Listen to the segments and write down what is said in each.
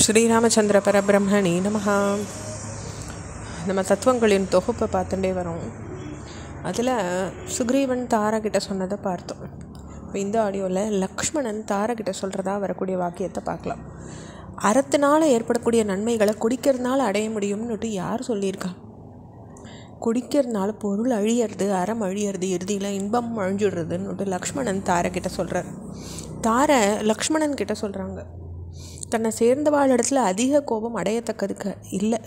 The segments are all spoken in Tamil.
ஸ்ரீராமச்சந்திர பரபிரம்மணே நமஹ. நம்ம தத்துவங்களின் தொகுப்பை பார்த்துட்டே வரோம். அதில் சுக்ரீவன் தாரகிட்ட சொன்னதை பார்த்தோம். இப்போ இந்த ஆடியோவில் லக்ஷ்மணன் தாரகிட்ட சொல்கிறதா வரக்கூடிய வாக்கியத்தை பார்க்கலாம். அறத்தினால ஏற்படக்கூடிய நன்மைகளை குடிக்கிறதுனால அடைய முடியும்னுட்டு யார் சொல்லியிருக்கா? குடிக்கிறதுனால பொருள் அழியிறது, அறம் அழியிறது, இறுதியில் இன்பம் அழிஞ்சிடுறதுன்னுட்டு லக்ஷ்மணன் தாரகிட்ட சொல்கிறார். லக்ஷ்மணன் கிட்ட சொல்கிறாங்க, தன்னை சேர்ந்தவாழ் இடத்துல அதிக கோபம் அடையத்தக்கதுக்கு இல்லை.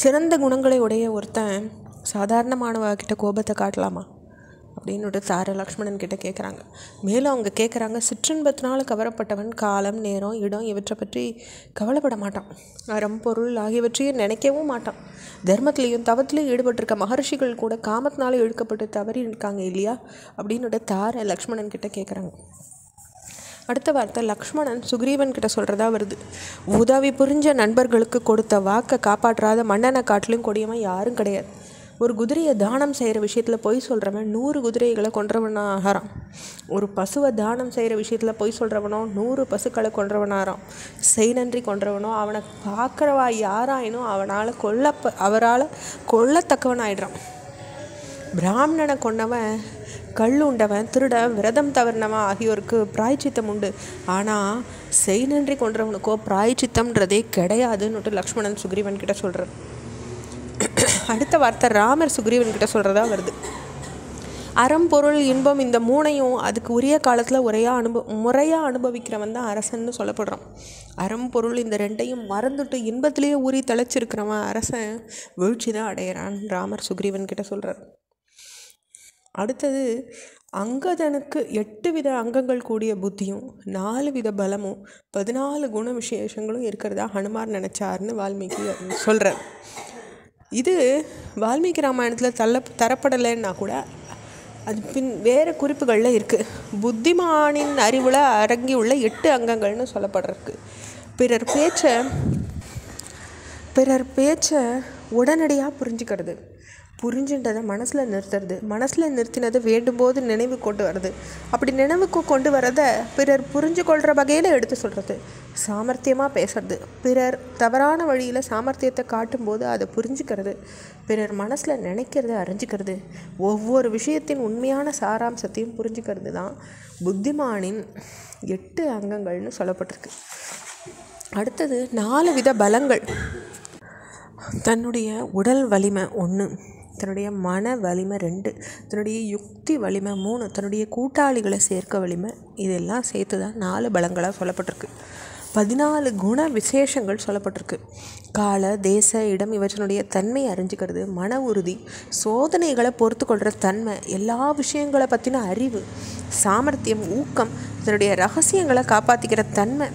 சிறந்த குணங்களை உடைய ஒருத்தன் சாதாரணமானவகிட்ட கோபத்தை காட்டலாமா அப்படின்னுட்டு லக்ஷ்மணன் கிட்ட கேட்குறாங்க. மேலும் அவங்க கேட்குறாங்க, சிற்றின்பத்தினால கவரப்பட்டவன் காலம், நேரம், இடம் இவற்றை பற்றி கவலைப்பட மாட்டான். அறம், பொருள் ஆகியவற்றையும் நினைக்கவும் மாட்டான். தர்மத்திலையும் தவத்திலையும் ஈடுபட்டிருக்க மகர்ஷிகள் கூட காமத்தினால இழுக்கப்பட்டு தவறி இருக்காங்க இல்லையா அப்படின்னுட்டு லக்ஷ்மணன் கிட்ட கேட்குறாங்க. அடுத்த வார்த்தை லக்ஷ்மணன் சுக்ரீவன் கிட்ட சொல்கிறதா வருது. உதவி புரிஞ்ச நண்பர்களுக்கு கொடுத்த வாக்கை காப்பாற்றாத மன்னனை காட்டிலும் கொடியவன் யாரும் கிடையாது. ஒரு குதிரையை தானம் செய்கிற விஷயத்தில் பொய் சொல்கிறவன் 100 குதிரைகளை கொன்றவனாகிறான். ஒரு பசுவை தானம் செய்கிற விஷயத்தில் பொய் சொல்கிறவனோ 100 பசுக்களை கொன்றவனாகிறான். நன்றி கொன்றவனோ அவனை பார்க்குறவா யாராயினும் அவரால் கொல்லத்தக்கவனாயிடுறான். பிராமணனை கொண்டவன், கல்லுண்டவன், திருடன், விரதம் தவறினவன் ஆகியோருக்கு பிராய்ச்சித்தம் உண்டு. ஆனால் நன்றி கொன்றவனுக்கோ பிராய்ச்சித்தம்ன்றதே கிடையாதுன்னுட்டு லக்ஷ்மணன் சுக்ரீவன் கிட்ட சொல்கிறார். அடுத்த வார்த்தை ராமர் சுக்ரீவன் கிட்ட சொல்கிறதா வருது. அறம், பொருள், இன்பம் இந்த 3ஐயும் அதுக்கு உரிய காலத்தில் முறையாக அனுபவிக்கிறவன் தான் அரசன்னு சொல்லப்படுறான். அறம், பொருள் இந்த 2ஐயும் மறந்துட்டு இன்பத்திலேயே ஊறி தலைச்சிருக்கிறவன் அரசன் வீழ்ச்சி தான் அடையிறான் ராமர் சுக்ரீவன் கிட்ட சொல்கிறார். அடுத்தது அங்கதனுக்கு 8 வித அங்கங்கள் கூடிய புத்தியும் 4 வித பலமும் 14 குண விசேஷங்களும் இருக்கிறதா ஹனுமார் நினச்சார்னு வால்மீகி சொல்கிறார். இது வால்மீகி ராமாயணத்தில் தரப்படலைன்னா கூட அது வேறு குறிப்புகளில் இருக்குது. புத்திமானின் அறிவில் அடங்கியுள்ள 8 அங்கங்கள்னு சொல்லப்படுறதுக்கு பிறர் பேச்சை உடனடியாக புரிஞ்சுக்கிறது, புரிஞ்சுன்றதை மனசில் நிறுத்துறது, மனசில் நிறுத்தினதை வேண்டும்போது நினைவு கொண்டு வர்றது, அப்படி நினைவுக்கு கொண்டு வரதை பிறர் புரிஞ்சு கொள்கிற வகையில் எடுத்து சொல்கிறது, சாமர்த்தியமாக பேசுறது, பிறர் தவறான வழியில் சாமர்த்தியத்தை காட்டும்போது அதை புரிஞ்சுக்கிறது, பிறர் மனசில் நினைக்கிறத அறிஞ்சிக்கிறது, ஒவ்வொரு விஷயத்தின் உண்மையான சாராம்சத்தையும் புரிஞ்சுக்கிறது தான் புத்திமானின் 8 அங்கங்கள்னு சொல்லப்பட்டிருக்கு. அடுத்தது 4 வித பலங்கள். தன்னுடைய உடல் வலிமை 1, தன்னுடைய மன வலிமை 2, தன்னுடைய யுக்தி வலிமை 3, தன்னுடைய கூட்டாளிகளை சேர்க்க வலிமை, இதெல்லாம் சேர்த்து தான் 4 பலங்களாக சொல்லப்பட்டிருக்கு. 14 குண விசேஷங்கள் சொல்லப்பட்டிருக்கு. கால, தேச, இடம் இவற்றினுடைய தன்மை அறிஞ்சிக்கிறது, மன உறுதி, சோதனைகளை பொறுத்து கொள்கிற தன்மை, எல்லா விஷயங்களை பற்றின அறிவு, சாமர்த்தியம், ஊக்கம், தன்னுடைய ரகசியங்களை காப்பாற்றிக்கிற தன்மை,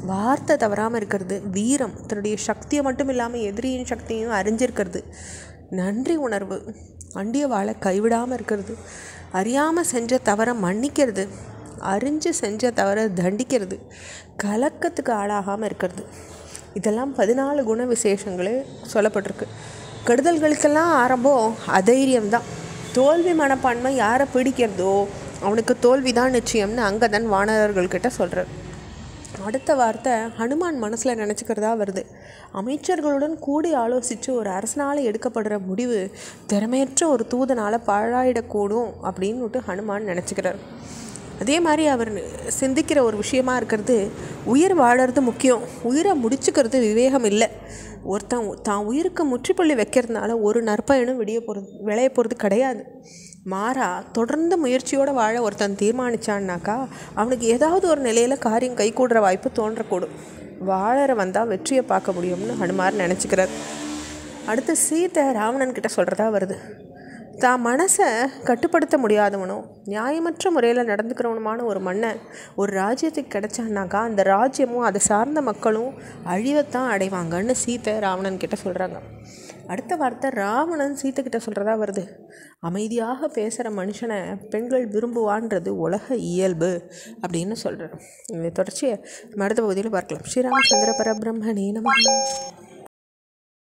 வார்த்தை தவறாமல் இருக்கிறது, வீரம், தன்னுடைய சக்தியை மட்டும் இல்லாமல் எதிரியின் சக்தியையும் அறிஞ்சிருக்கிறது, நன்றி உணர்வு, அண்டிய வாழை கைவிடாமல் இருக்கிறது, அறியாமல் செஞ்ச தவறை மன்னிக்கிறது, அறிஞ்சு செஞ்ச தவறை தண்டிக்கிறது, கலக்கத்துக்கு ஆளாகாமல் இருக்கிறது. இதெல்லாம் 14 குண விசேஷங்களே சொல்லப்பட்டிருக்கு. கெடுதல்களுக்கெல்லாம் ஆரம்பம் அதைரியம்தான். தோல்வி மனப்பான்மை யாரை பிடிக்கிறதோ அவனுக்கு தோல்வி தான் நிச்சயம்னு அங்கதன் வானரர்கள்கிட்ட சொல்கிறார். அடுத்த வார்த்தை ஹனுமான் மனசில் நினச்சிக்கிறதா வருது. அமைச்சர்களுடன் கூடி ஆலோசித்து ஒரு அரசனால் எடுக்கப்படுற முடிவு திறமையற்ற ஒரு தூதனால் பாழாயிடக்கூடும் அப்படின்னுட்டு ஹனுமான் நினச்சிக்கிறார். அதே மாதிரி அவர் சிந்திக்கிற ஒரு விஷயமா இருக்கிறது, உயிர் வாழறது முக்கியம், உயிரை முடிச்சுக்கிறது விவேகம் இல்லை. ஒருத்தன் தான் உயிருக்கு முற்றுப்புள்ளி வைக்கிறதுனால ஒரு நற்பயனும் விளைய போகிறது கிடையாது. மாறா தொடர்ந்து முயற்சியோடு வாழ ஒருத்தன் தீர்மானித்தான்னாக்கா அவனுக்கு ஏதாவது ஒரு நிலையில் காரியம் கைகூடுற வாய்ப்பு தோன்றக்கூடும். வாழற வந்தால் வெற்றியை பார்க்க முடியும்னு ஹனுமார் நினச்சிக்கிறார். அடுத்து சீதை ராவணன் கிட்ட சொல்கிறதா வருது. தான் மனசை கட்டுப்படுத்த முடியாதவனோ நியாயமற்ற முறையில் நடந்துக்கிறவனுமான ஒரு மன்னன் ஒரு ராஜ்யத்துக்கு கிடைச்சான்னாக்கா அந்த ராஜ்யமும் அதை சார்ந்த மக்களும் அழிவைத்தான் அடைவாங்கன்னு சீதை ராவணன் கிட்ட சொல்கிறாங்க. அடுத்த வார்த்தை ராவணன் சீத்தை கிட்ட சொல்கிறதா வருது. அமைதியாக பேசுகிற மனுஷனை பெண்கள் விரும்புவான்றது உலக இயல்பு அப்படின்னு சொல்கிறேன். இந்த தொடர்ச்சியை அடுத்த பகுதியில் பார்க்கலாம். ஸ்ரீராமச்சந்திர பரபிரம்மணே நமஹ.